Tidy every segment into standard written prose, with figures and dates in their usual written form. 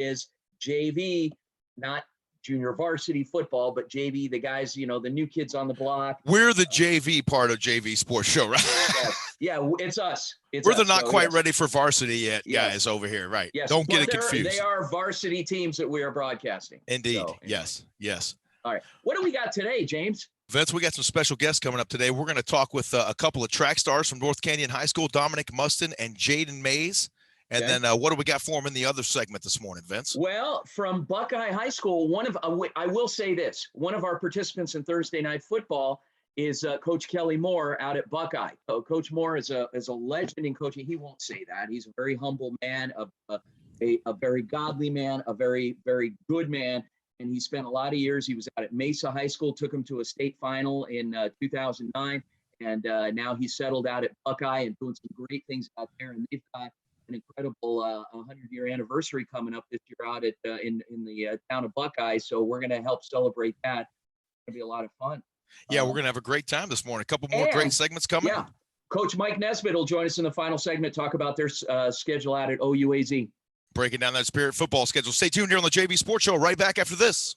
is JV, not junior varsity football, but JV, the guys, the new kids on the block. We're the JV part of JV Sports Show, right? Yes. Yeah, it's us. We're the not quite ready for varsity yet guys over here, right? Yes. Don't get it confused. They are varsity teams that we are broadcasting. Indeed. So, anyway. Yes. All right. What do we got today, James? Vince, we got some special guests coming up today. We're going to talk with a couple of track stars from North Canyon High School, Dominic Mustin and Jade Mace. And then what do we got for them in the other segment this morning, Vince? Well, from Buckeye High School, I will say this. One of our participants in Thursday Night Football is Coach Kelly Moore out at Buckeye. So Coach Moore is a legend in coaching. He won't say that. He's a very humble man, a very godly man, a very, very good man. And he spent a lot of years. He was out at Mesa High School, took him to a state final in 2009. And now he's settled out at Buckeye and doing some great things out there. And they've got an incredible 100-year anniversary coming up this year out at in the town of Buckeye. So we're going to help celebrate that. It's going to be a lot of fun. Yeah, we're going to have a great time this morning. A couple more great segments coming. Yeah. Coach Mike Nesbitt will join us in the final segment, talk about their schedule out at OUAZ. Breaking down that Spirit football schedule. Stay tuned here on the JV Sports Show right back after this.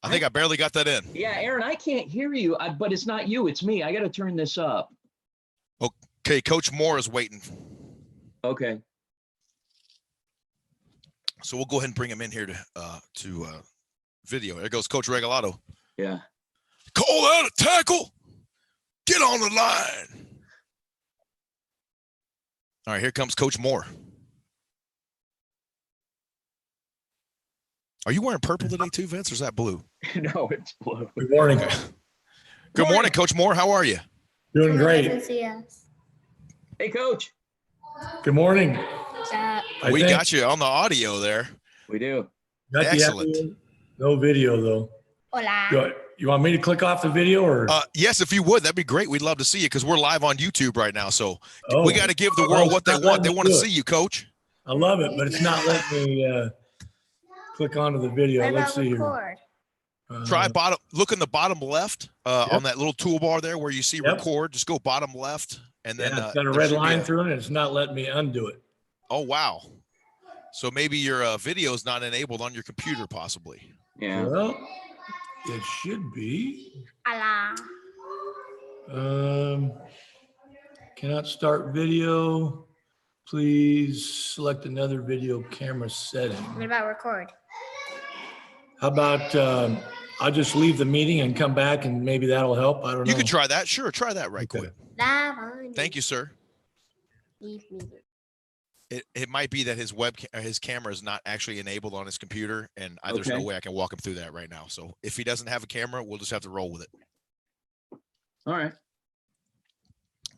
I think I barely got that in. Yeah, Aaron, I can't hear you, but it's not you. It's me. I got to turn this up. Okay, Coach Moore is waiting. Okay. So we'll go ahead and bring him in here to video. There goes Coach Regalado. Yeah. Call out a tackle. Get on the line. All right, here comes Coach Moore. Are you wearing purple today too, Vince, or is that blue? No, it's blue. Good morning. Okay. Good morning, Coach Moore. How are you? Doing great. Hey, Coach. Good morning. We got you on the audio there. We do. Excellent. No video, though. Hola. You want me to click off the video or? Yes, if you would, that'd be great. We'd love to see you because we're live on YouTube right now. So we got to give the world what they want. They want to see you, Coach. I love it, but it's not letting me click onto the video. Let's see here. Try bottom. Look in the bottom left on that little toolbar there where you see record. Just go bottom left, and then it's got a red line through it. And it's not letting me undo it. Oh wow! So maybe your video is not enabled on your computer, possibly. Yeah. Well, it should be. Hola. Cannot start video. Please select another video camera setting. What about record? How about I'll just leave the meeting and come back and maybe that'll help. I don't know. You can try that. Sure. Try that right quick. Thank Thank you, sir. It might be that his camera is not actually enabled on his computer, and there's no way I can walk him through that right now. So if he doesn't have a camera, we'll just have to roll with it. All right.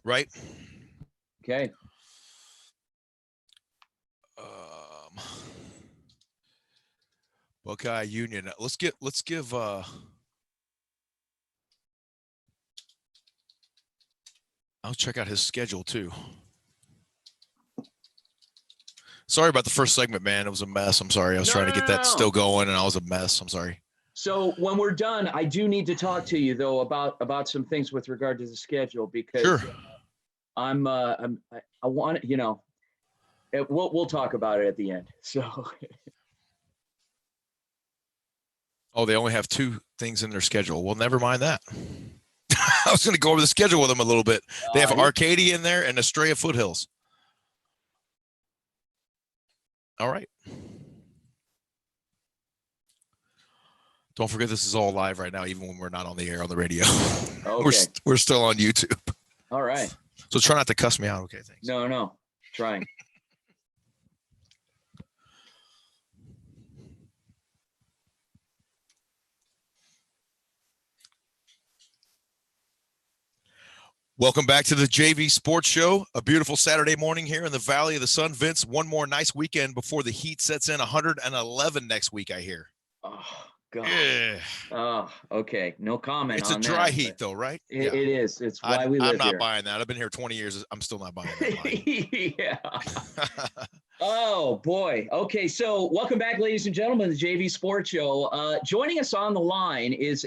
Right. Okay. Buckeye Union. Let's give I'll check out his schedule too. Sorry about the first segment, man. It was a mess. I'm sorry. I was trying to get that still going, and I was a mess. I'm sorry. So when we're done, I do need to talk to you though about some things with regard to the schedule because sure. I want we'll talk about it at the end. So. Oh, they only have 2 things in their schedule. Well, never mind that. I was going to go over the schedule with them a little bit. They have Arcadia in there and Estrella Foothills. All right. Don't forget this is all live right now, even when we're not on the air on the radio. Okay. We're still on YouTube. All right. So try not to cuss me out. Okay, thanks. No. Trying. Welcome back to the JV Sports Show. A beautiful Saturday morning here in the Valley of the Sun. Vince, one more nice weekend before the heat sets in. 111 next week, I hear. Oh, God. Yeah. Oh, okay. No comment. It's a dry heat, though, right? It is. It's why we live here. I'm not buying that. I've been here 20 years. I'm still not buying that. Yeah. Oh, boy. Okay, so welcome back, ladies and gentlemen, to the JV Sports Show. Joining us on the line is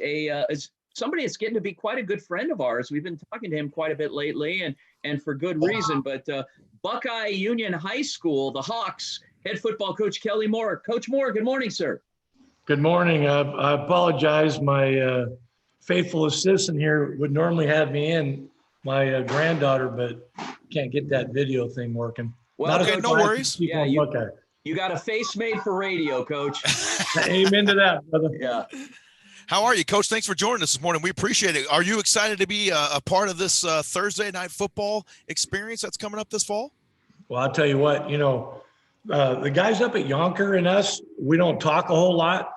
somebody that's getting to be quite a good friend of ours. We've been talking to him quite a bit lately, and for good reason. But Buckeye Union High School, the Hawks, head football coach Kelly Moore. Coach Moore, good morning, sir. Good morning. I apologize. My faithful assistant here would normally have me in, my granddaughter, but can't get that video thing working. Well, okay, no worries. Yeah, you got a face made for radio, Coach. Amen to that, brother. Yeah. How are you, Coach? Thanks for joining us this morning. We appreciate it. Are you excited to be a part of this Thursday night football experience that's coming up this fall? Well, I'll tell you what, the guys up at Yonker and us, we don't talk a whole lot,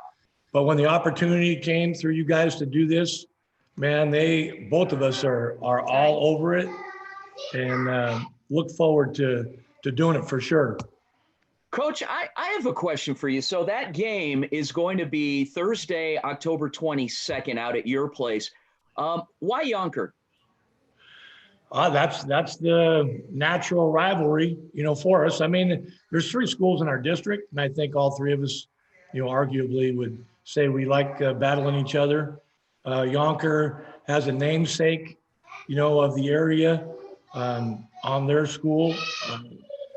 but when the opportunity came through you guys to do this, man, both of us are all over it, and look forward to doing it for sure. Coach, I have a question for you. So that game is going to be Thursday, October 22nd out at your place. Why Yonker? That's the natural rivalry, for us. I mean, there's 3 schools in our district, and I think all 3 of us, arguably would say we like battling each other. Yonker has a namesake, of the area on their school.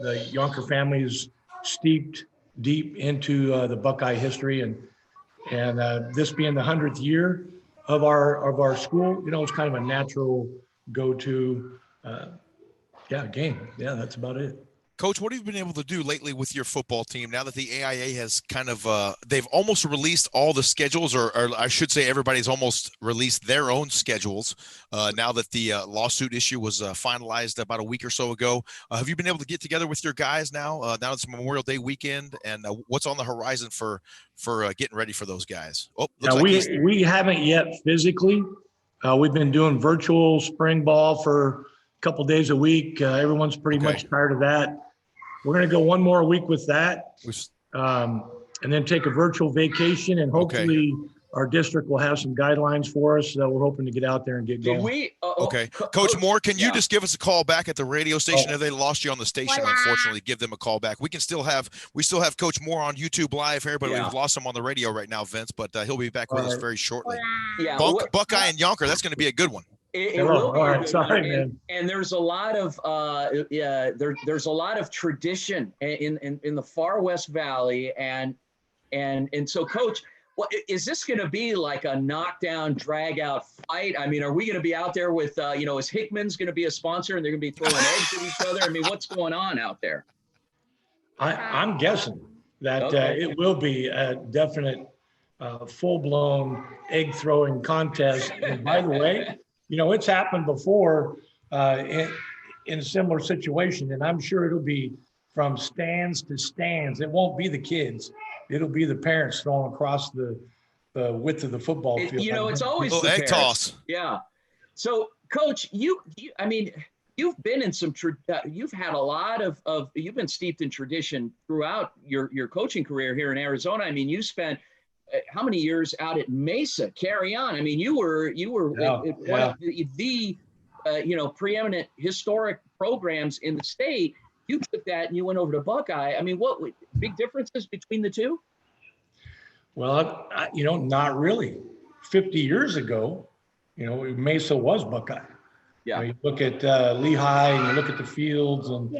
The Yonker family is steeped deep into the Buckeye history, and this being the 100th year of our school, it's kind of a natural go-to game. Yeah, that's about it. Coach, what have you been able to do lately with your football team now that the AIA has kind of they've almost released all the schedules, or I should say everybody's almost released their own schedules now that the lawsuit issue was finalized about a week or so ago. Have you been able to get together with your guys now it's Memorial Day weekend, and what's on the horizon for getting ready for those guys? We haven't yet physically. We've been doing virtual spring ball for a couple days a week. Everyone's pretty much tired of that. We're going to go one more week with that, and then take a virtual vacation, and hopefully our district will have some guidelines for us that we're hoping to get out there and get going. Coach Moore, can you just give us a call back at the radio station? If they lost you on the station, unfortunately, give them a call back. We still have Coach Moore on YouTube Live here, but we've lost him on the radio right now, Vince, but he'll be back with us very shortly. Yeah, Buckeye and Yonker, that's going to be a good one. It will be. All right, sorry, man. And there's a lot of there's a lot of tradition in the far West Valley, and so, Coach, is this going to be like a knockdown, drag out fight? I mean, are we going to be out there with is Hickman's going to be a sponsor and they're going to be throwing eggs at each other? I mean, what's going on out there? I'm guessing that it will be a definite full-blown egg throwing contest. And by the way, it's happened before in a similar situation, and I'm sure it'll be from stands to stands. It won't be the kids. It'll be the parents throwing across the width of the football field. It's always the egg toss. Yeah. So, Coach, you've been in some, you've had a lot of, you've been steeped in tradition throughout your coaching career here in Arizona. I mean, you spent how many years out at Mesa? Carry on. I mean, you were one of the preeminent historic programs in the state. You took that and you went over to Buckeye. I mean, what big differences between the two? Well, not really. 50 years ago, Mesa was Buckeye. Yeah. You look at Lehigh and you look at the fields and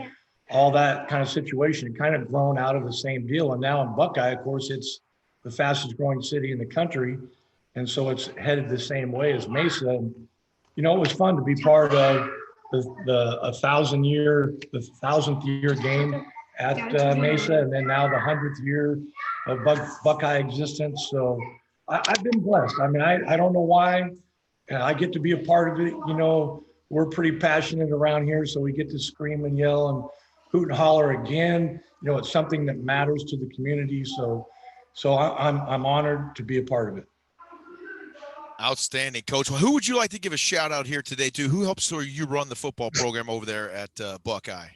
all that kind of situation, kind of grown out of the same deal. And now in Buckeye, of course, it's the fastest growing city in the country. And so it's headed the same way as Mesa. And, it was fun to be part of the 1,000th year game at Mesa, and then now the 100th year of Buckeye existence. So I've been blessed. I mean, I don't know why I get to be a part of it. We're pretty passionate around here, so we get to scream and yell and hoot and holler again. It's something that matters to the community. So I'm honored to be a part of it. Outstanding, Coach. Well, who would you like to give a shout out here today to? Who helps you run the football program over there at Buckeye?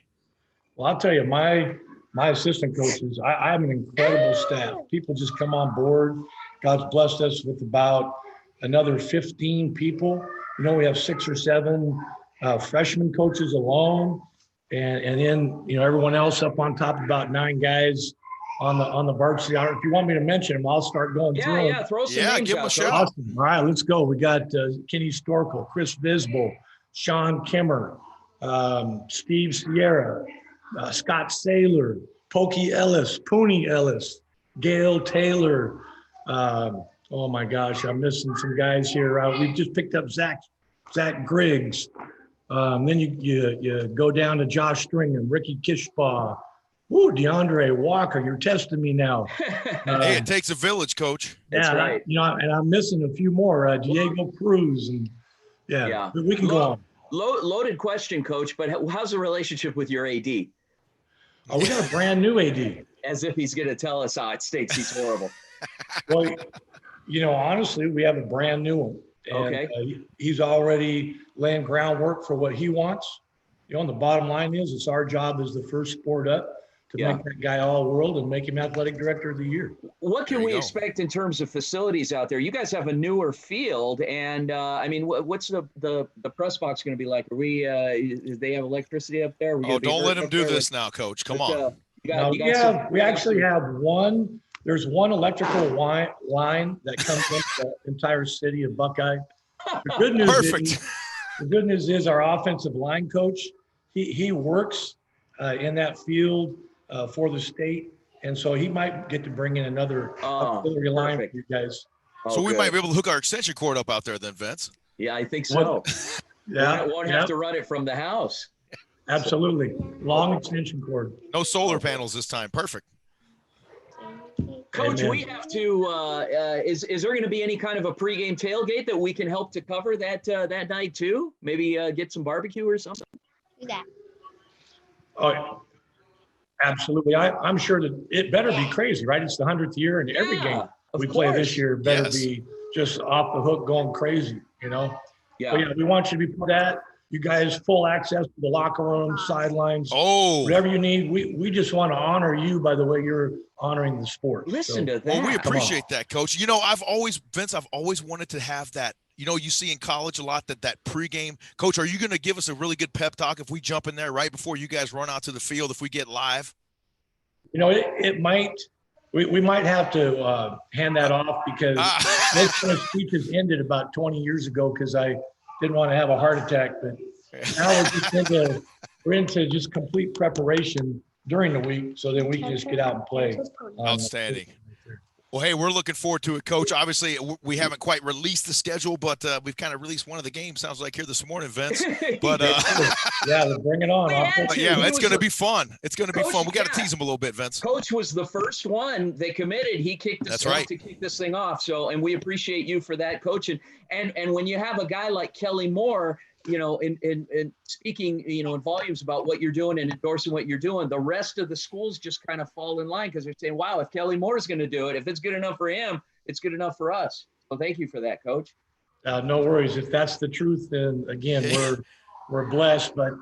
Well, I'll tell you, my assistant coaches, I have an incredible staff. People just come on board. God's blessed us with about another 15 people. We have 6 or 7 freshman coaches alone, and then everyone else up on top, about 9 guys on the varsity. If you want me to mention them, I'll start going through them. Yeah, throw some names give them out. a shout. Awesome. All right, let's go. We got Kenny Storkel, Chris Visbel, Sean Kimmer, Steve Sierra, Scott Saylor, Pokey Ellis, Pooney Ellis, Gail Taylor. Oh my gosh, I'm missing some guys here. We just picked up Zach Griggs. Then you go down to Josh Stringham, Ricky Kishbaugh. Woo, DeAndre Walker, you're testing me now. Hey, it takes a village, Coach. That's yeah, right. and I'm missing a few more. Diego Cruz, and but we can go on. Loaded question, Coach, but how's the relationship with your AD? Oh, we got a brand new AD. As if he's going to tell us how it stinks. He's horrible. Well, honestly, we have a brand new one. And, okay. He's already laying groundwork for what he wants. And the bottom line is, it's our job as the first sport up to make that guy all world and make him athletic director of the year. What can we expect in terms of facilities out there? You guys have a newer field, and what's the press box going to be like? Are we? Do they have electricity up there? Don't let him do this now, Coach. Come on. We actually have one. There's one electrical line that comes into the entire city of Buckeye. The good news is our offensive line coach, he works in that field for the state, and so he might get to bring in another auxiliary line for you guys. So we might be able to hook our extension cord up out there then, Vince. Yeah, I think so. Won't have to run it from the house. Absolutely. Long extension cord. No solar panels this time. Perfect. Coach, we have to. Is there going to be any kind of a pregame tailgate that we can help to cover that night too? Maybe get some barbecue or something. Do that. Oh, absolutely. I'm sure that it better be crazy, right? It's the 100th year, and every game we play this year better be just off the hook, going crazy. Yeah. But we want you to be for that. You guys full access to the locker room, sidelines, whatever you need. We just want to honor you by the way you're honoring the sport. Listen to that. Well, we appreciate that, Coach. I've always wanted to have that. You see in college a lot that pregame. Coach, are you going to give us a really good pep talk if we jump in there right before you guys run out to the field if we get live? It might. We might have to hand that off because those kind of speeches ended about 20 years ago because I didn't want to have a heart attack, but now we're into just complete preparation during the week, so then we can just get out and play. Outstanding. Well, hey, we're looking forward to it, Coach. Obviously, we haven't quite released the schedule, but we've kind of released one of the games, sounds like, here this morning, Vince. But bring it on. It's going to be fun. It's going to be fun. We got to tease him a little bit, Vince. Coach was the first one they committed. He kicked us off to kick this thing off. So, and we appreciate you for that, Coach. And when you have a guy like Kelly Moore, in speaking, in volumes about what you're doing and endorsing what you're doing, the rest of the schools just kind of fall in line because they're saying, wow, if Kelly Moore is going to do it, if it's good enough for him, it's good enough for us. So thank you for that, Coach. No worries. If that's the truth, then again, we're blessed. But,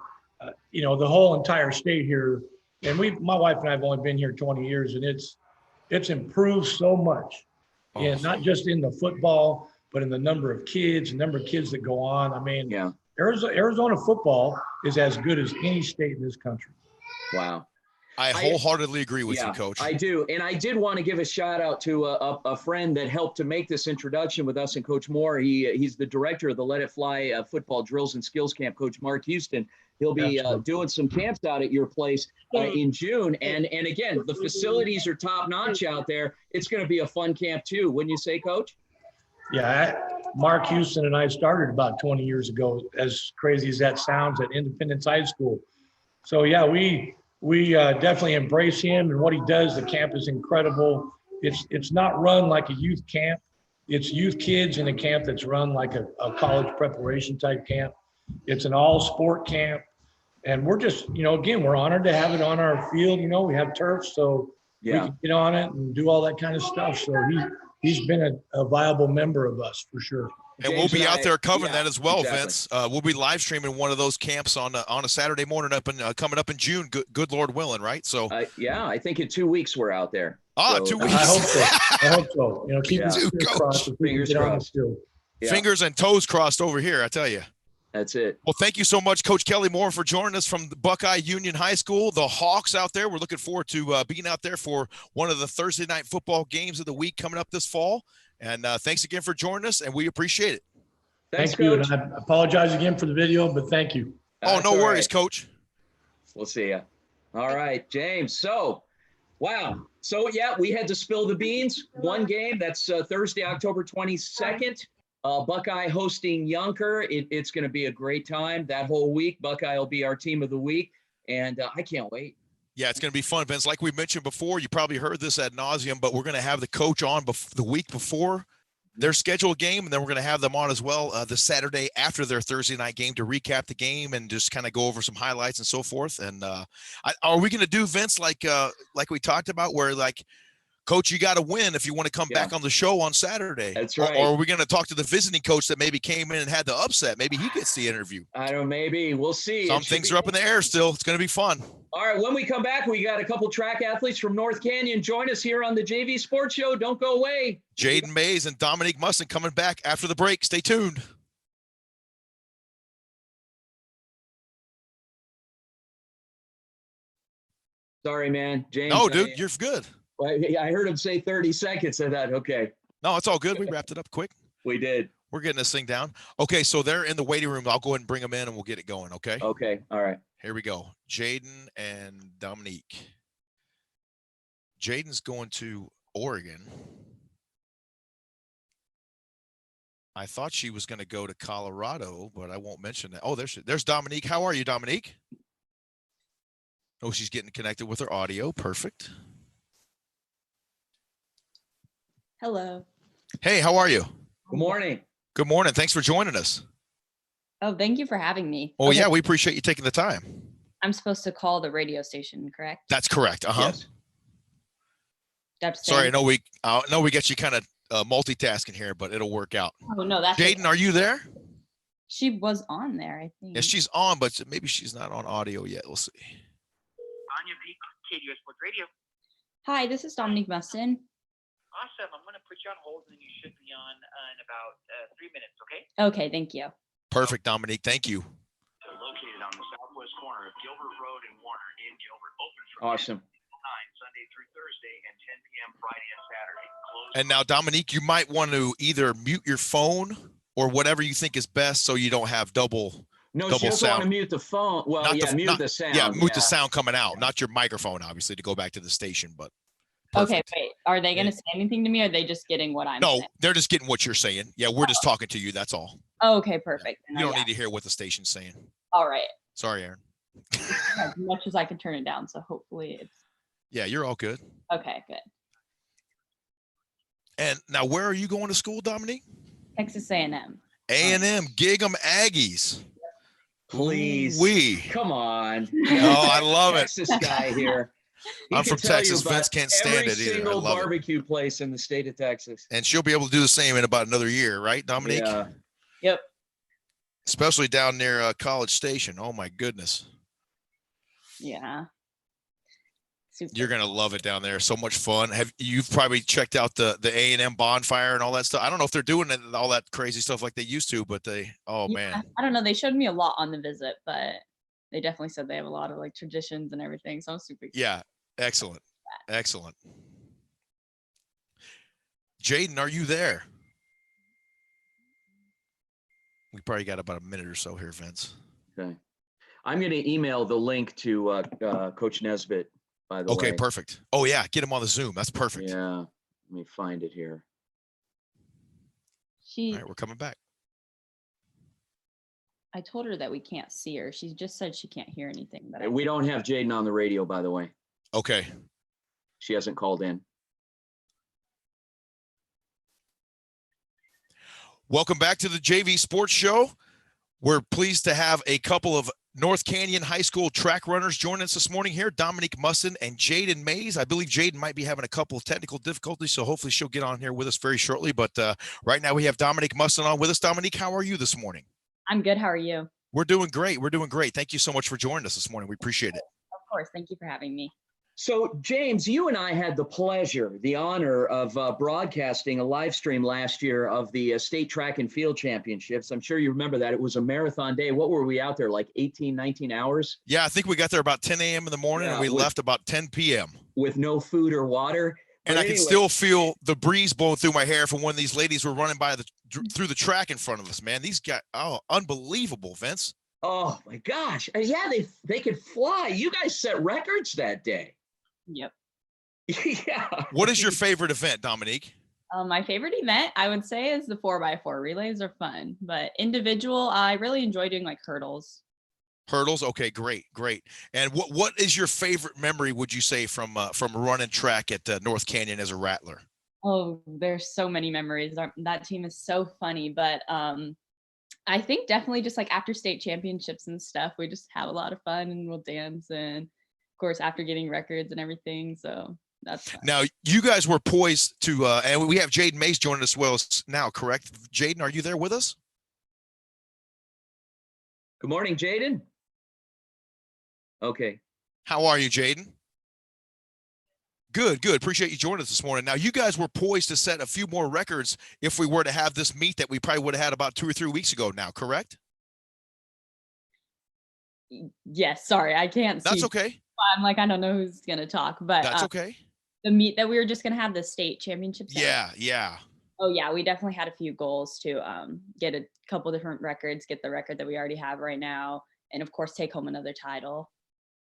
the whole entire state here, and my wife and I have only been here 20 years, and it's improved so much. And not just in the football, but in the number of kids that go on. Arizona football is as good as any state in this country. Wow. I wholeheartedly agree with you, Coach. I do. And I did want to give a shout out to a friend that helped to make this introduction with us and Coach Moore. He's the director of the Let It Fly football drills and skills camp, Coach Mark Houston. He'll be doing some camps out at your place in June. And again, the facilities are top notch out there. It's going to be a fun camp too. Wouldn't you say, Coach? Yeah, Mark Houston and I started about 20 years ago, as crazy as that sounds, at Independence High School. So, we definitely embrace him and what he does. The camp is incredible. It's not run like a youth camp. It's youth kids in a camp that's run like a college preparation type camp. It's an all-sport camp. And we're just, again, we're honored to have it on our field. We have turf, so we can get on it and do all that kind of stuff. So he's been a viable member of us for sure. And we'll be out there covering that as well, Vince. We'll be live streaming one of those camps on a Saturday morning coming up in June. Good Lord willing, right? So I think in 2 weeks we're out there. 2 weeks. I hope so. Keep fingers crossed. Fingers and toes crossed over here, I tell you. That's it. Well, thank you so much, Coach Kelly Moore, for joining us from the Buckeye Union High School. The Hawks out there, we're looking forward to being out there for one of the Thursday night football games of the week coming up this fall. And thanks again for joining us, and we appreciate it. Thank you. And I apologize again for the video, but thank you. No worries, Coach. We'll see ya. All right, James. So, wow. So, yeah, we had to spill the beans. One game. That's Thursday, October 22nd. Buckeye hosting Yunker. It's going to be a great time that whole week. Buckeye will be our team of the week, and I can't wait. Yeah, it's going to be fun, Vince. Like we mentioned before, you probably heard this ad nauseum, but we're going to have the coach on the week before their scheduled game, and then we're going to have them on as well the Saturday after their Thursday night game to recap the game and just kind of go over some highlights and so forth. And are we going to do, Vince, like we talked about, where like, Coach, you got to win if you want to come back on the show on Saturday. That's right. Or are we going to talk to the visiting coach that maybe came in and had the upset? Maybe he gets the interview. I don't know. Maybe we'll see. Some things are up in the air still. It's going to be fun. All right. When we come back, we got a couple track athletes from North Canyon. Join us here on the JV Sports Show. Don't go away. Jade Mace and Dominique Mustin coming back after the break. Stay tuned. Sorry, man. James. No, dude, you're good. I heard him say 30 seconds. I thought, okay. No, it's all good. We wrapped it up quick. We did. We're getting this thing down. Okay, so they're in the waiting room. I'll go ahead and bring them in, and we'll get it going, okay? Okay, all right. Here we go. Jaden and Dominique. Jaden's going to Oregon. I thought she was going to go to Colorado, but I won't mention that. Oh, there's Dominique. How are you, Dominique? Oh, she's getting connected with her audio. Perfect. Hello. Hey, how are you? Good morning. Good morning. Thanks for joining us. Oh, thank you for having me. Oh, Okay, yeah, we appreciate you taking the time. I'm supposed to call the radio station, correct? That's correct. Yes. That's Sorry, I know we got you kind of multitasking here, but it'll work out. Oh, no, that's Jaden, are you there? She was on there, I think. Yes, she's on, but maybe she's not on audio yet. We'll see. Anya Peak, KDUS Sports Radio. Hi, this is Dominique Mustin. Awesome. I'm going to put you on hold, and you should be on in about 3 minutes, okay? Okay, thank you. Perfect, Dominique. Thank you. Located on the southwest corner of Gilbert Road and Warner in Gilbert. Open from Awesome. 9 Sunday through Thursday and 10 p.m. Friday and Saturday. Closed And now, Dominique, you might want to either mute your phone or whatever you think is best so you don't have double No, double she doesn't want to sound. mute the phone. Well, Not yeah, the- mute not- the sound. Yeah, mute the sound coming out, not your microphone, obviously, to go back to the station, but Okay, perfect. wait. Are they going to say anything to me? Or are they just getting what I'm No, saying? they're just getting what you're saying. Yeah, we're just talking to you. That's all. Oh, okay, perfect. Then You don't yeah. need to hear what the station's saying. All right. Sorry, Aaron. As much as I can turn it down, so hopefully it's Yeah, you're all good. okay, good. And now, where are you going to school, Dominique? Texas A&M. A&M, Gig'em Aggies. Please. Come on. Oh, I love it. Texas guy here. He I'm can from tell you Texas. about Vince can't stand every it either. I single love it. barbecue place in the state of Texas. And she'll be able to do the same in about another year, right, Dominique? Yeah. Yep. Especially down near College Station. Oh, my goodness. Yeah. Super. You're gonna love it down there. So much fun. You've probably checked out the A&M bonfire and all that stuff. I don't know if they're doing all that crazy stuff like they used to, but Yeah, man. I don't know. They showed me a lot on the visit, but they definitely said they have a lot of like traditions and everything. So I'm super excited. Yeah, excellent. Excellent. Jaden, are you there? We probably got about a minute or so here, Vince. Okay. I'm going to email the link to Coach Nesbitt, by the way. Okay, perfect. Oh, yeah, get him on the Zoom. That's perfect. Yeah. Let me find it here. She All right, we're coming back. I told her that we can't see her. She just said she can't hear anything. But We don't have Jaden on the radio, by the way. Okay. She hasn't called in. Welcome back to the JV Sports Show. We're pleased to have a couple of North Canyon High School track runners join us this morning here, Dominique Mustin and Jaden Mace. I believe Jaden might be having a couple of technical difficulties, so hopefully she'll get on here with us very shortly. But right now we have Dominique Mustin on with us. Dominique, how are you this morning? I'm good. How are you? We're doing great. We're doing great. Thank you so much for joining us this morning. We appreciate it. Of course. Thank you for having me. So, James, you and I had the pleasure, the honor of broadcasting a live stream last year of the state track and field championships. I'm sure you remember that. It was a marathon day. What were we out there, like 18, 19 hours? Yeah, I think we got there about 10 a.m. in the morning, Yeah, and we left about 10 p.m. With no food or water. And But I can anyway, still feel the breeze blowing through my hair from when these ladies were running by through the track in front of us, man. These guys, oh, unbelievable, Vince. Oh my gosh. Yeah, they could fly. You guys set records that day. Yep. Yeah. What is your favorite event, Dominique? My favorite event, I would say, is the 4x4 relays are fun, but individual, I really enjoy doing like hurdles. Hurdles. Okay, great. And what is your favorite memory, would you say, from running track at North Canyon as a rattler? Oh, there's so many memories. That team is so funny, but I think definitely just like after state championships and stuff, we just have a lot of fun and we'll dance, and of course after getting records and everything. So that's fun. Now you guys were poised to, and we have Jade Mace joining us well now, correct? Jaden, are you there with us? Good morning, Jaden. Okay. How are you, Jaden? Good. Appreciate you joining us this morning. Now, you guys were poised to set a few more records if we were to have this meet that we probably would have had about 2 or 3 weeks ago now, correct? Yes, sorry, I can't see. That's okay. I'm like, I don't know who's gonna talk, but That's okay. The meet that we were just gonna have, the state championships. Yeah. Oh yeah, we definitely had a few goals to get a couple different records, get the record that we already have right now, and of course take home another title.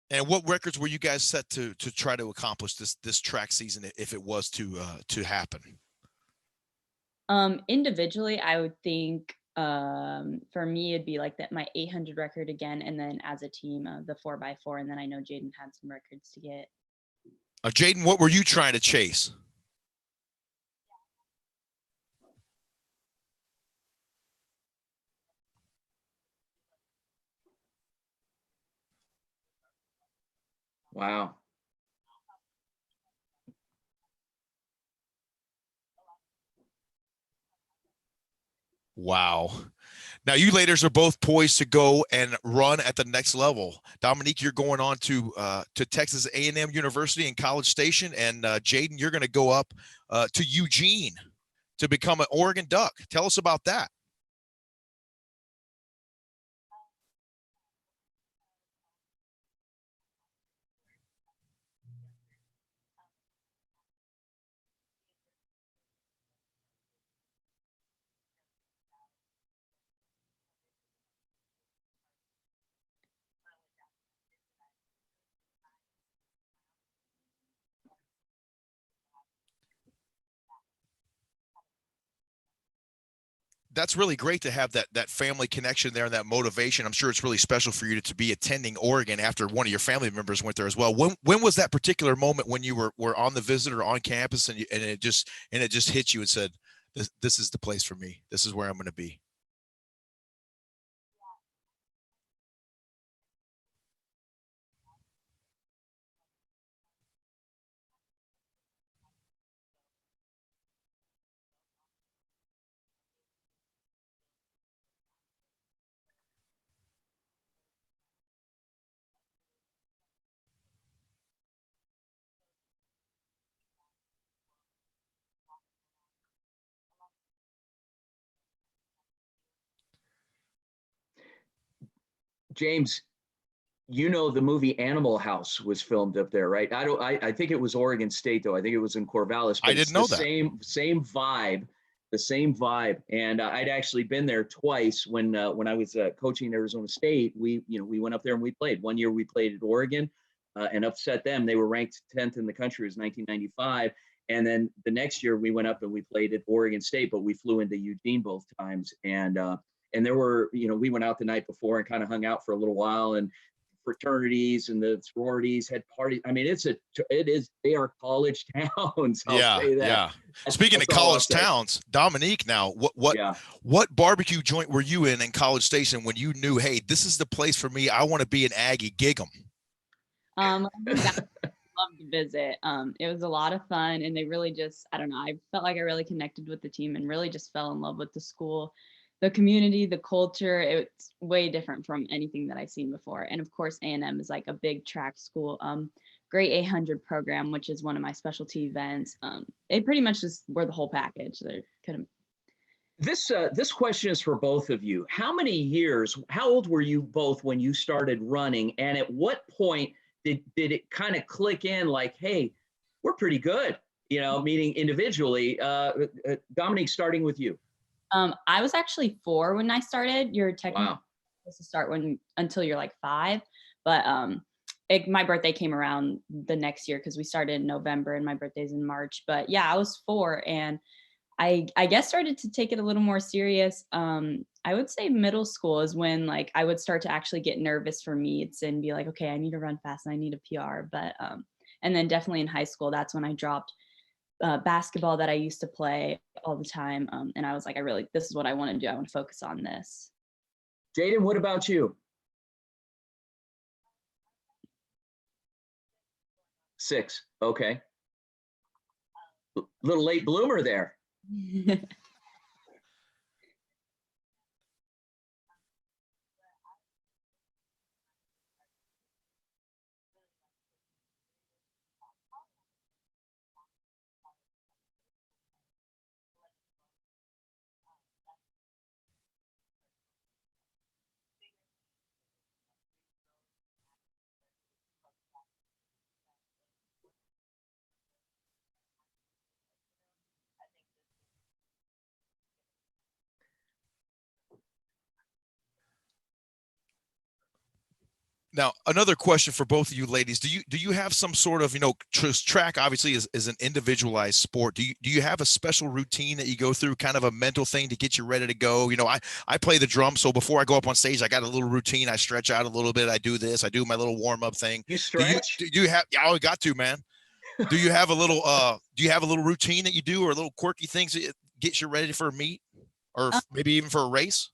And what records were you guys set to try to accomplish this track season if it was to happen? Individually, I would think for me it'd be like that my 800 record again, and then as a team the 4x4, and then I know Jaden had some records to get. Jaden, what were you trying to chase? Wow. Wow. Now you ladies are both poised to go and run at the next level. Dominique, you're going on to Texas A&M University in College Station, and Jaden, you're going to go up to Eugene to become an Oregon Duck. Tell us about that. That's really great to have that family connection there and that motivation. I'm sure it's really special for you to be attending Oregon after one of your family members went there as well. When was that particular moment when you were on the visit or on campus and it just hit you and said, this is the place for me. This is where I'm going to be. James, you know the movie Animal House was filmed up there, right? I think it was Oregon State though. I think it was in Corvallis. I didn't know that. Same vibe, the same vibe. And I'd actually been there twice when I was coaching Arizona State. We went up there and we played. One year we played at Oregon and upset them. They were ranked 10th in the country. It was 1995. And then the next year we went up and we played at Oregon State, but we flew into Eugene both times. And there were, we went out the night before and kind of hung out for a little while, and fraternities and the sororities had parties. I mean, they are college towns. I'll say that. Yeah. Speaking of college towns, Dominique, now what barbecue joint were you in College Station when you knew, hey, this is the place for me? I want to be an Aggie. Gig 'em. I loved to visit. It was a lot of fun, and they really just, I don't know, I felt like I really connected with the team and really just fell in love with the school. The community, the culture, it's way different from anything that I've seen before. And of course, A&M is like a big track school, great 800 program, which is one of my specialty events. They pretty much just were the whole package. They're kind of. This question is for both of you. How old were you both when you started running? And at what point did it kind of click in like, hey, we're pretty good, meaning individually? Dominique, starting with you. I was actually 4 when I started. You're technically supposed to start until you're like 5, but my birthday came around the next year because we started in November and my birthday's in March. But yeah, I was 4 and I guess started to take it a little more serious. I would say middle school is when like I would start to actually get nervous for meets and be like, okay, I need to run fast and I need a PR. But and then definitely in high school, that's when I dropped basketball that I used to play all the time. And I was like, this is what I want to do. I want to focus on this. Jaden, what about you? 6. Okay. Little late bloomer there. Now, another question for both of you ladies. Do you have some sort of, track obviously is an individualized sport. Do you have a special routine that you go through, kind of a mental thing to get you ready to go? I play the drum, so before I go up on stage, I got a little routine. I stretch out a little bit. I do this. I do my little warm up thing. You stretch? Do you have? Yeah, I got to, man. Do you have a little routine that you do, or little quirky things that gets you ready for a meet, or maybe even for a race?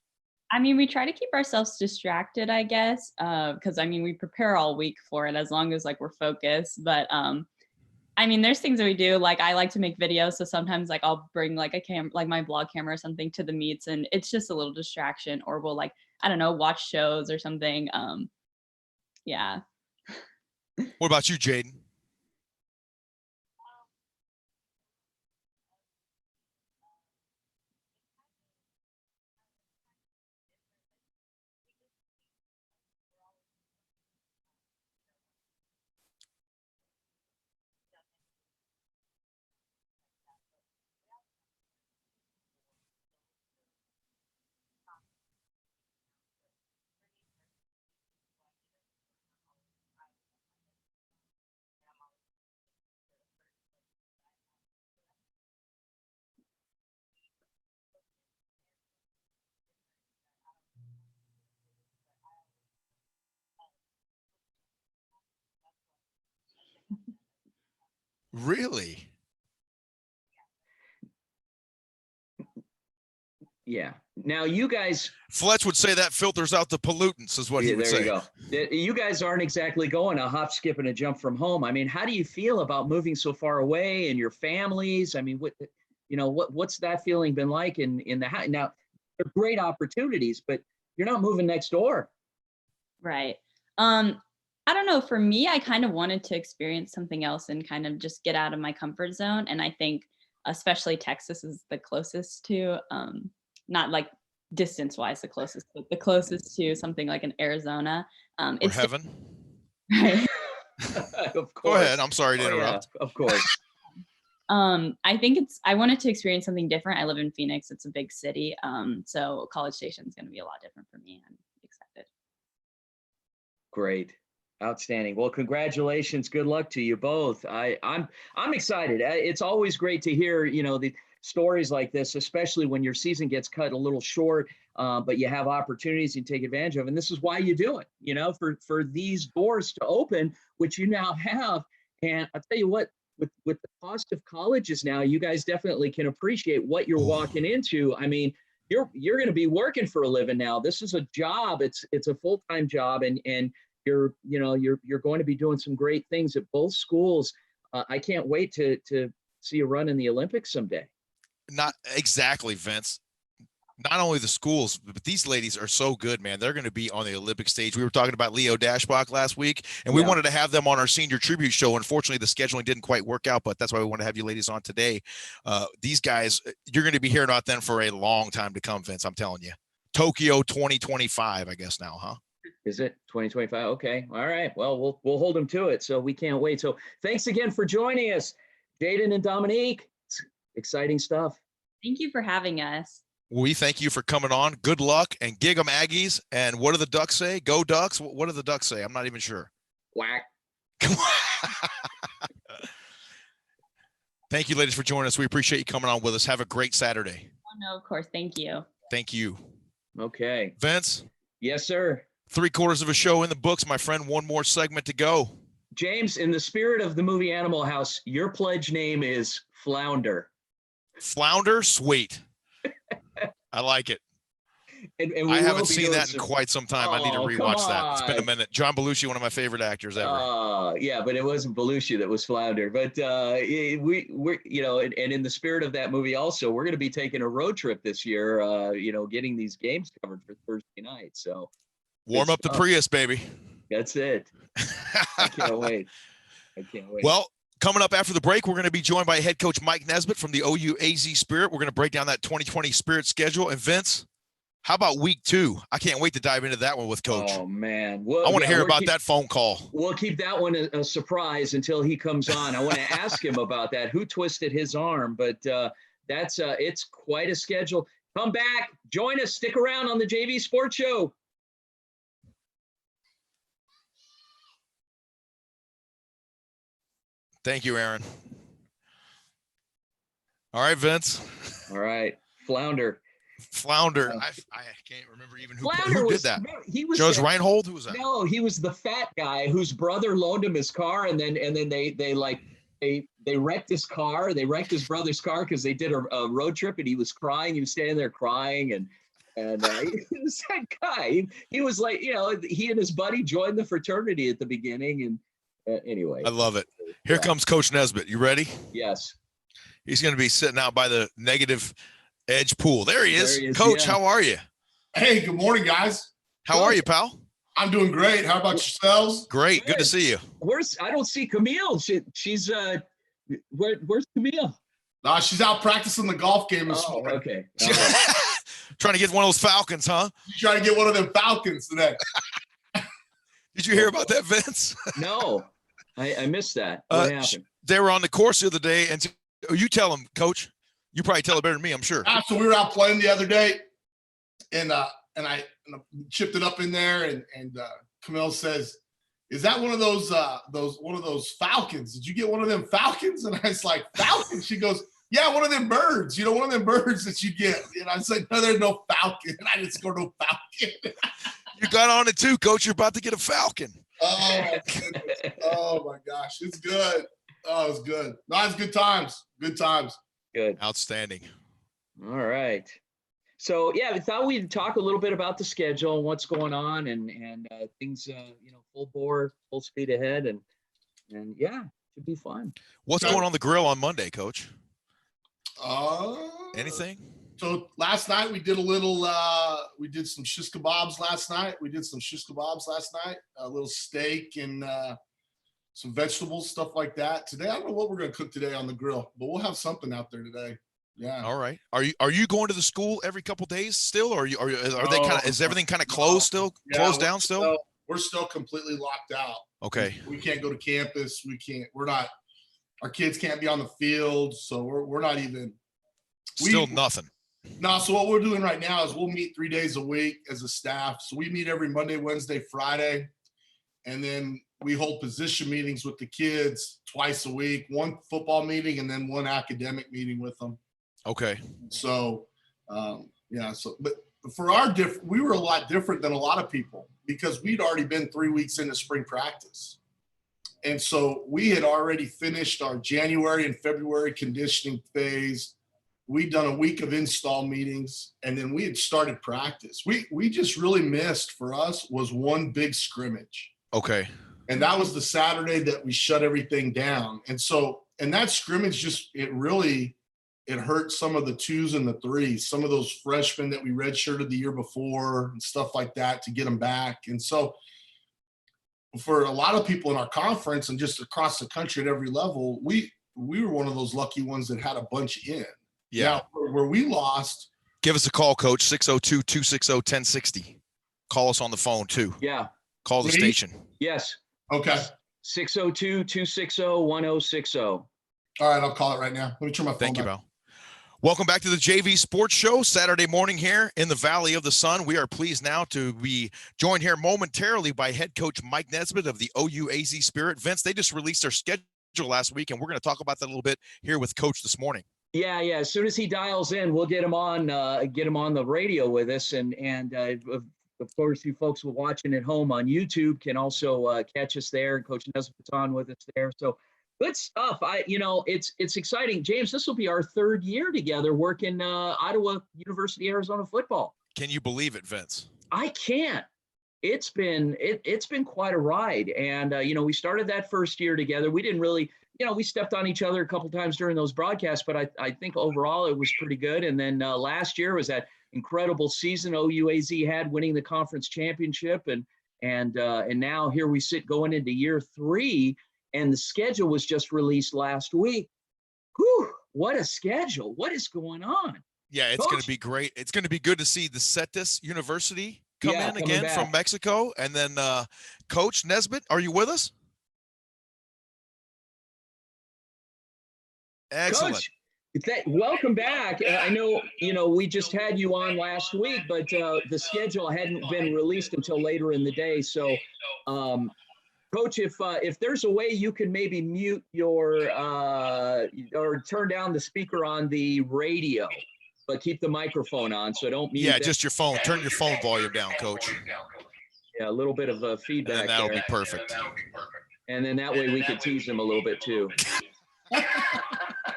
I mean, we try to keep ourselves distracted, I guess, because I mean, we prepare all week for it as long as like we're focused. But I mean, there's things that we do. Like I like to make videos, so sometimes like I'll bring like like my vlog camera or something to the meets, and it's just a little distraction. Or we'll like, I don't know, watch shows or something. Yeah. What about you, Jaden? Really? Yeah. Now you guys, Fletch would say that filters out the pollutants, is what he would say. There you go. You guys aren't exactly going a hop, skip, and a jump from home. I mean, how do you feel about moving so far away and your families? I mean, what's that feeling been like in the house? Now, they're great opportunities, but you're not moving next door. Right. I don't know. For me, I kind of wanted to experience something else and kind of just get out of my comfort zone. And I think especially Texas is the closest to, not like distance wise, the closest, but the closest to something like in Arizona. Or It's heaven. right. Of course. Go ahead. I'm sorry to interrupt. Yeah, of course. I think I wanted to experience something different. I live in Phoenix. It's a big city. So College Station is going to be a lot different for me. I'm excited. Great. Outstanding. Well, congratulations. Good luck to you both. I'm excited. It's always great to hear, the stories like this, especially when your season gets cut a little short, but you have opportunities you take advantage of. And this is why you do it, for these doors to open, which you now have. And I'll tell you what, with the cost of colleges now, you guys definitely can appreciate what you're walking into. I mean, you're going to be working for a living now. This is a job. It's a full-time job, and you're going to be doing some great things at both schools. I can't wait to see you run in the Olympics someday. Not exactly, Vince. Not only the schools, but these ladies are so good, man. They're going to be on the Olympic stage. We were talking about Leo Dashbach last week, and we wanted to have them on our senior tribute show. Unfortunately, the scheduling didn't quite work out, but that's why we want to have you ladies on today. These guys, you're going to be hearing about them for a long time to come, Vince. I'm telling you. Tokyo 2025, I guess now, huh? Is it 2025? Okay. All right. Well, we'll hold them to it. So we can't wait. So thanks again for joining us, Jaden and Dominique. It's exciting stuff. Thank you for having us. We thank you for coming on. Good luck and gig 'em Aggies. And what do the Ducks say? Go Ducks. What do the Ducks say? I'm not even sure. Whack. Thank you, ladies, for joining us. We appreciate you coming on with us. Have a great Saturday. Oh, no, of course. Thank you. Thank you. Okay. Vince, Yes, sir. 3/4 of a show in the books, my friend. One more segment to go. James, in the spirit of the movie Animal House, your pledge name is Flounder. Flounder, sweet. I like it. And we I will haven't be seen doing that in quite some time. I need to Oh, come rewatch that. It's been a on. minute. John Belushi, one of my favorite actors ever. Yeah, but it wasn't Belushi that was Flounder. But we're and in the spirit of that movie also, we're going to be taking a road trip this year. Getting these games covered for Thursday night. So Warm up the Prius, baby. that's it. I can't wait. Well, coming up after the break, we're going to be joined by head coach Mike Nesbitt from the OU AZ Spirit. We're going to break down that 2020 Spirit schedule. And Vince, how about week 2? I can't wait to dive into that one with Coach. Oh man, I want to hear about that phone call. We'll keep that one a surprise until he comes on. I want to ask him about that. Who twisted his arm? But that's it's quite a schedule. Come back, join us, stick around on the JV Sports Show. Thank you, Aaron. All right, Vince. All right, Flounder. I can't remember even who Flounder did that. He was George Reinhold. Who was that? No, he was the fat guy whose brother loaned him his car, and then they wrecked his car. They wrecked his brother's car because they did a road trip, and he was crying. He was standing there crying, and he was that guy. He was like, he and his buddy joined the fraternity at the beginning, and anyway. I love it. Here comes Coach Nesbitt. You ready? Yes. He's going to be sitting out by the negative edge pool. There he is. Coach, yeah. how are you? Hey, good morning, guys. How are you, pal? I'm doing great. How about yourselves? Great. Good to see you. I don't see Camille. She's where's Camille? She's out practicing the golf game this morning. Okay. Trying to get one of those Falcons, huh? She's trying to get one of them Falcons today. Did you hear about that, Vince? No, I missed that. What happened? They were on the course the other day, and you tell them, Coach. You probably tell it better than me, I'm sure. So we were out playing the other day, and I chipped it up in there, and Camille says, "Is that one of those Falcons? Did you get one of them Falcons?" And I was like, "Falcons?" She goes, "Yeah, one of them birds. One of them birds that you get." And I said, "No, there's no Falcon. I didn't score no Falcon." You got on it too, Coach. You're about to get a Falcon. Oh my gosh, it's good. Oh, it's good. No, it's good times. Good times. Good. Outstanding. All right. So yeah, we thought we'd talk a little bit about the schedule and what's going on and things, full bore, full speed ahead, and yeah, should be fun. What's going on the grill on Monday, Coach? Anything? So last night we did we did some shish kebabs last night. A little steak and some vegetables, stuff like that. Today, I don't know what we're going to cook today on the grill, but we'll have something out there today. Yeah. All right. Are you going to the school every couple days still, or is everything kind of closed still? Yeah, closed down still? We're still completely locked out. Okay. We can't go to campus. Our kids can't be on the field. So we're not even. Nothing. No. So what we're doing right now is we'll meet 3 days a week as a staff. So we meet every Monday, Wednesday, Friday. And then we hold position meetings with the kids twice a week, one football meeting and then one academic meeting with them. Okay. So, but for we were a lot different than a lot of people because we'd already been 3 weeks into spring practice. And so we had already finished our January and February conditioning phase. We'd done a week of install meetings and then we had started practice. We just really missed, for us, was one big scrimmage. Okay. And that was the Saturday that we shut everything down. And that scrimmage it hurt some of the 2s and the 3s, some of those freshmen that we redshirted the year before and stuff like that to get them back. And so for a lot of people in our conference and just across the country at every level, we were one of those lucky ones that had a bunch in. Yeah. Now, where we lost. Give us a call, Coach, 602-260-1060. Call us on the phone too. Yeah. Call the station. Yes. Okay. 602-260-1060. All right, I'll call it right now. Let me turn my phone Thank you, back. Val. Welcome back to the JV Sports Show, Saturday morning here in the Valley of the Sun. We are pleased now to be joined here momentarily by head coach Mike Nesbitt of the OUAZ Spirit. Vince, they just released their schedule last week, and we're going to talk about that a little bit here with Coach this morning. Yeah. As soon as he dials in, we'll get him on the radio with us, and of course, you folks watching at home on YouTube can also catch us there. And Coach Nesbitt's on with us there. So good stuff. It's exciting. James, this will be our third year together working Ottawa University, Arizona football. Can you believe it, Vince? I can't. It's been quite a ride. And, we started that first year together. We didn't really, we stepped on each other a couple times during those broadcasts, but I think overall it was pretty good. And then last year was that incredible season OUAZ had, winning the conference championship. And now here we sit going into year 3. And the schedule was just released last week. Whew, what a schedule. What is going on? Yeah, it's going to be great. It's going to be good to see the Cetis University come in again from Mexico. And then Coach Nesbitt, are you with us? Excellent. Coach, welcome back. I know, we just had you on last week, but the schedule hadn't been released until later in the day. So, Coach, if there's a way you can maybe mute your or turn down the speaker on the radio, but keep the microphone on, so don't mute. Yeah, just your phone. Turn your phone volume down, Coach. Yeah, a little bit of feedback. And that'll be perfect. And then that way we can tease him a little bit too. Yeah,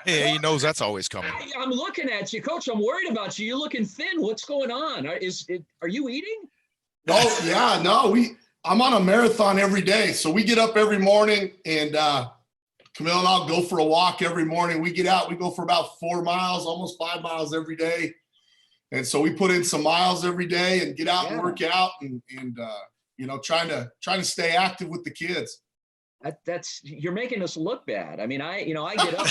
he knows that's always coming. I'm looking at you, Coach. I'm worried about you. You're looking thin. What's going on? Are you eating? Oh yeah, no, I'm on a marathon every day. So we get up every morning, and Camille and I'll go for a walk every morning. We get out, we go for about 4 miles, almost 5 miles every day. And so we put in some miles every day and get out and work out and trying to stay active with the kids. You're making us look bad. I mean, I get up.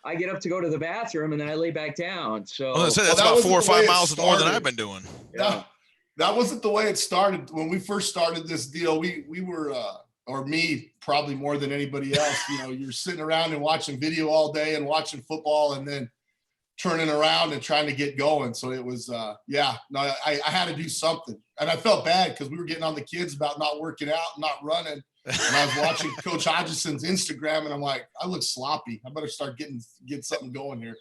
I get up to go to the bathroom and then I lay back down. So that's about 4 or 5 miles more than I've been doing. Yeah. That wasn't the way it started. When we first started this deal, we were, or me, probably more than anybody else, you're sitting around and watching video all day and watching football and then turning around and trying to get going. So it was, I had to do something. And I felt bad because we were getting on the kids about not working out, not running. And I was watching Coach Hodgson's Instagram and I'm like, I look sloppy. I better start get something going here.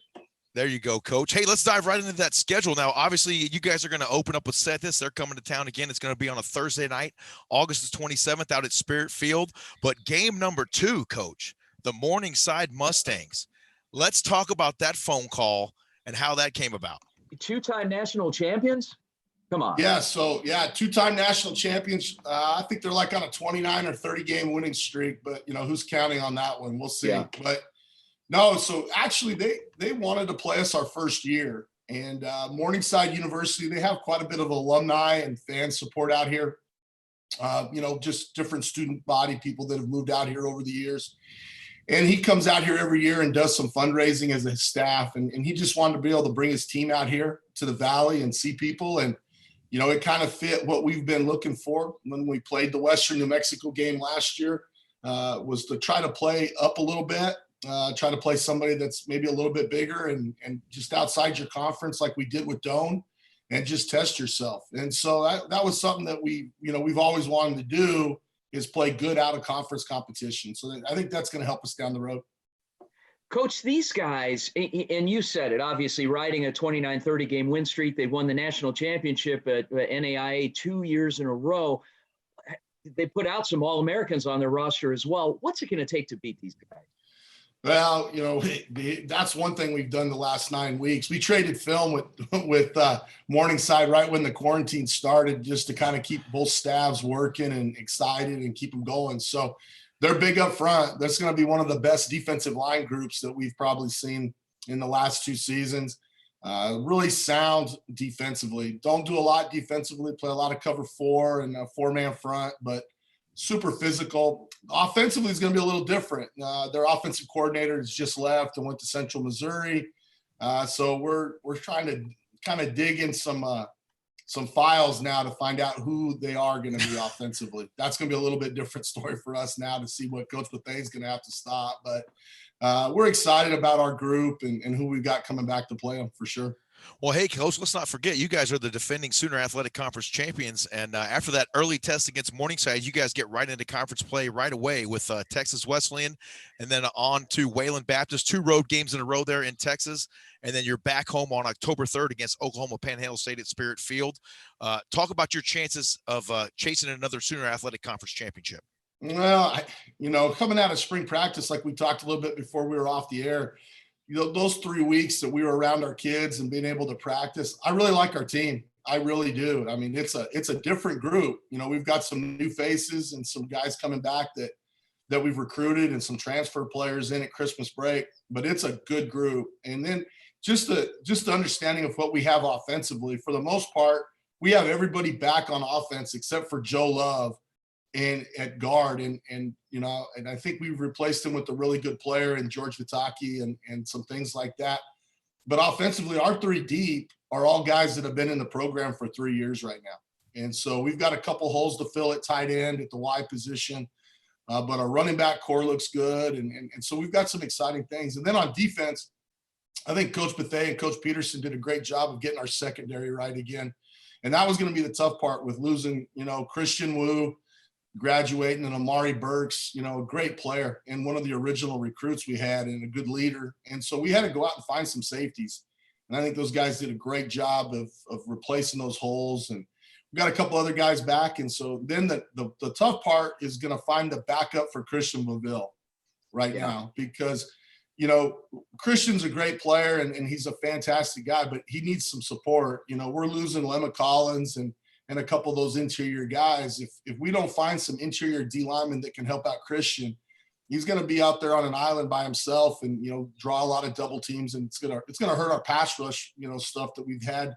There you go, Coach. Hey, let's dive right into that schedule now. Obviously, you guys are going to open up with Cetis. They're coming to town again. It's going to be on a Thursday night, August the 27th, out at Spirit Field. But game number 2, Coach, the Morningside Mustangs. Let's talk about that phone call and how that came about. 2-time national champions? Come on. Yeah, so, 2-time national champions. I think they're like on a 29 or 30 game winning streak, but, who's counting on that one? We'll see. Yeah. But no, so actually they wanted to play us our first year, and Morningside University, they have quite a bit of alumni and fan support out here. Just different student body people that have moved out here over the years. And he comes out here every year and does some fundraising as his staff. And he just wanted to be able to bring his team out here to the Valley and see people. And, it kind of fit what we've been looking for when we played the Western New Mexico game last year, was to try to play up a little bit. Try to play somebody that's maybe a little bit bigger and just outside your conference like we did with Doane, and just test yourself. And so that was something that we've always wanted to do, is play good out of conference competition. So I think that's going to help us down the road. Coach, these guys, and you said it, obviously riding a 29-30 game win streak. They've won the national championship at NAIA 2 years in a row. They put out some All-Americans on their roster as well. What's it going to take to beat these guys? Well, that's one thing we've done the last 9 weeks. We traded film with Morningside right when the quarantine started, just to kind of keep both staffs working and excited and keep them going. So they're big up front. That's going to be one of the best defensive line groups that we've probably seen in the last 2 seasons. Really sound defensively. Don't do a lot defensively, play a lot of cover 4 and a 4-man front, but super physical. Offensively is going to be a little different. Their offensive coordinator has just left and went to Central Missouri. So we're trying to kind of dig in some files now to find out who they are going to be offensively. That's going to be a little bit different story for us now to see what Coach Bethea is going to have to stop. But we're excited about our group and who we've got coming back to play them for sure. Well, hey, Coach, let's not forget, you guys are the defending Sooner Athletic Conference champions. And after that early test against Morningside, you guys get right into conference play right away with Texas Wesleyan and then on to Wayland Baptist, 2 road games in a row there in Texas. And then you're back home on October 3rd against Oklahoma Panhandle State at Spirit Field. Talk about your chances of chasing another Sooner Athletic Conference championship. Well, coming out of spring practice, like we talked a little bit before we were off the air, those 3 weeks that we were around our kids and being able to practice, I really like our team. I really do. I mean, it's a different group. We've got some new faces and some guys coming back that we've recruited and some transfer players in at Christmas break, but it's a good group. And then just the understanding of what we have offensively, for the most part, we have everybody back on offense except for Joe Love and at guard. And I think we've replaced him with a really good player in George Vitaki and some things like that. But offensively, our 3 deep are all guys that have been in the program for 3 years right now. And so we've got a couple holes to fill at tight end at the Y position. But our running back core looks good. And so we've got some exciting things. And then on defense, I think Coach Bethea and Coach Peterson did a great job of getting our secondary right again. And that was going to be the tough part with losing, Christian Wu graduating and Amari Burks, a great player and one of the original recruits we had and a good leader. And so we had to go out and find some safeties. And I think those guys did a great job of replacing those holes. And we got a couple other guys back. And so then the tough part is going to find the backup for Christian Laville now, because, Christian's a great player and he's a fantastic guy, but he needs some support. We're losing Lemma Collins and a couple of those interior guys. If we don't find some interior D linemen that can help out Christian, he's going to be out there on an island by himself and, draw a lot of double teams. And it's going to hurt our pass rush, stuff that we've had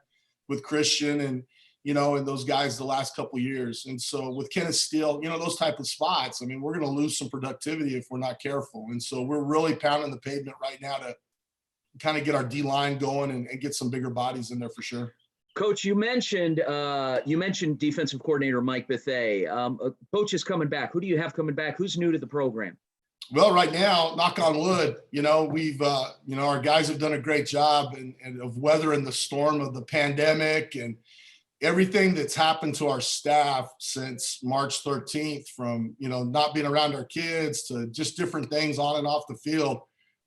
with Christian and those guys the last couple of years. And so with Kenneth Steele, those type of spots, we're going to lose some productivity if we're not careful. And so we're really pounding the pavement right now to kind of get our D line going and get some bigger bodies in there for sure. Coach, you mentioned defensive coordinator Mike Bethea. Coach is coming back. Who do you have coming back? Who's new to the program? Well, right now, knock on wood, we've our guys have done a great job and of weathering the storm of the pandemic and everything that's happened to our staff since March 13th, from not being around our kids to just different things on and off the field.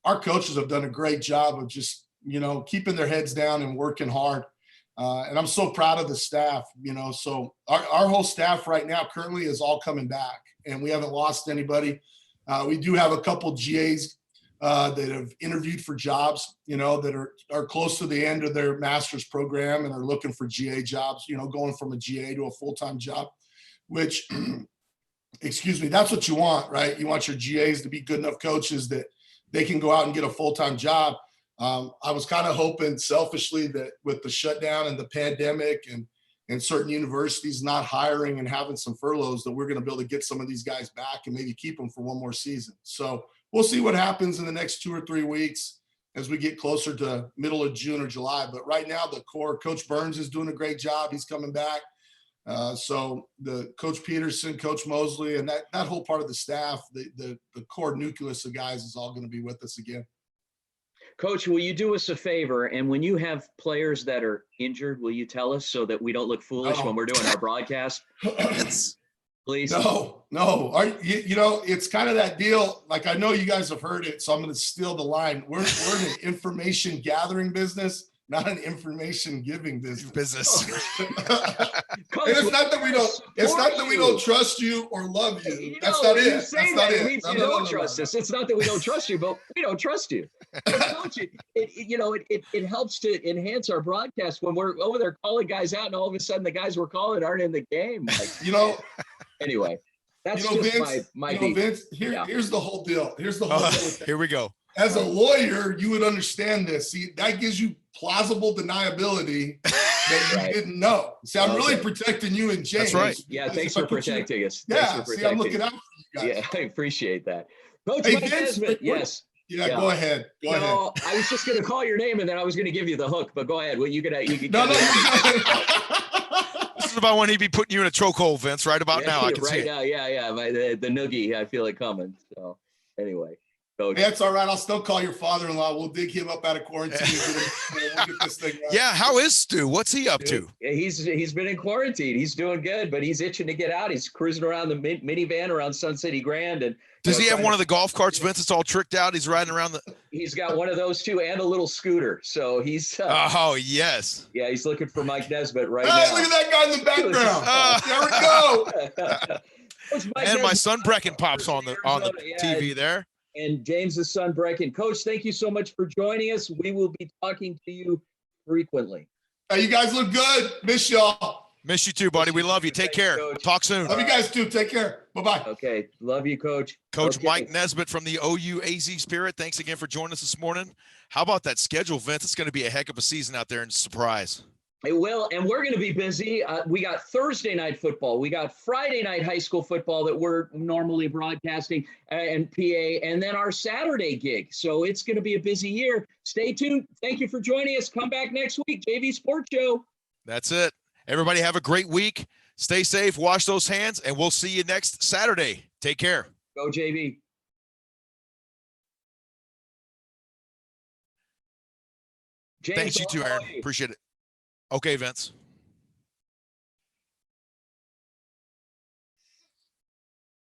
Our coaches have done a great job of just keeping their heads down and working hard. And I'm so proud of the staff, so our whole staff right now currently is all coming back and we haven't lost anybody. We do have a couple GAs that have interviewed for jobs, that are close to the end of their master's program and are looking for GA jobs, going from a GA to a full-time job, which, that's what you want, right? You want your GAs to be good enough coaches that they can go out and get a full-time job. I was kind of hoping selfishly that with the shutdown and the pandemic and certain universities not hiring and having some furloughs, that we're going to be able to get some of these guys back and maybe keep them for one more season. So we'll see what happens in the next 2 or 3 weeks as we get closer to middle of June or July. But right now, the core, Coach Burns is doing a great job. He's coming back. So the Coach Peterson, Coach Mosley, and that whole part of the staff, the core nucleus of guys is all going to be with us again. Coach, will you do us a favor? And when you have players that are injured, will you tell us so that we don't look foolish when we're doing our broadcast? Please. No. It's kind of that deal. Like, I know you guys have heard it, so I'm going to steal the line. We're in an information gathering business, not an information giving business. Coach, and it's not that we don't trust you or love you. That's not it. That's not it. Means you don't trust us. It's not that we don't trust you, but we don't trust you. Coach, it helps to enhance our broadcast when we're over there calling guys out, and all of a sudden the guys we're calling aren't in the game. Anyway, that's just Vince, my beat. Vince, here's the whole deal. Here we go. As a lawyer, you would understand this. See, that gives you plausible deniability that you didn't know. See, I'm really protecting you and James. That's right. Yeah, thanks for protecting us. Yeah, see, I'm looking out for you guys. Yeah, I appreciate that. Coach Hey, Mike Vince, Nesbitt, yes. Yeah, go ahead. Go ahead. I was just going to call your name and then I was going to give you the hook, but go ahead. Well, you could. No. This is about when he'd be putting you in a chokehold, Vince. Right about now, I can see it. Now, yeah. The noogie, I feel it coming. So, anyway, Coach. That's all right. I'll still call your father-in-law. We'll dig him up out of quarantine. And get him, we'll get this thing right. Yeah, how is Stu? What's he up to? He's been in quarantine. He's doing good, but he's itching to get out. He's cruising around the minivan around Sun City Grand. And does he have one of the golf carts, Vince? It's all tricked out. He's riding around the. He's got one of those too, and a little scooter. So he's. Oh yes. Yeah, he's looking for Mike Nesbitt right Hey, now. look at that guy in the background. There we go. And my son Brecken pops on the TV there. And James's son Brecken. Coach, thank you so much for joining us. We will be talking to you frequently. Hey, you guys look good. Miss y'all. Miss you too, buddy. We love you. Take care. Coach. Talk soon. Love you guys too. Take care. Bye-bye. Okay. Love you, Coach. Coach Okay. Mike Nesbitt from the OU AZ Spirit. Thanks again for joining us this morning. How about that schedule, Vince? It's going to be a heck of a season out there in Surprise. It will, and we're going to be busy. We got Thursday night football. We got Friday night high school football that we're normally broadcasting and PA, and then our Saturday gig. So it's going to be a busy year. Stay tuned. Thank you for joining us. Come back next week, JV Sports Show. That's it. Everybody have a great week. Stay safe, wash those hands, and we'll see you next Saturday. Take care. Go, JV. James, Thanks, you too, all Aaron. you. Appreciate it. Okay, Vince.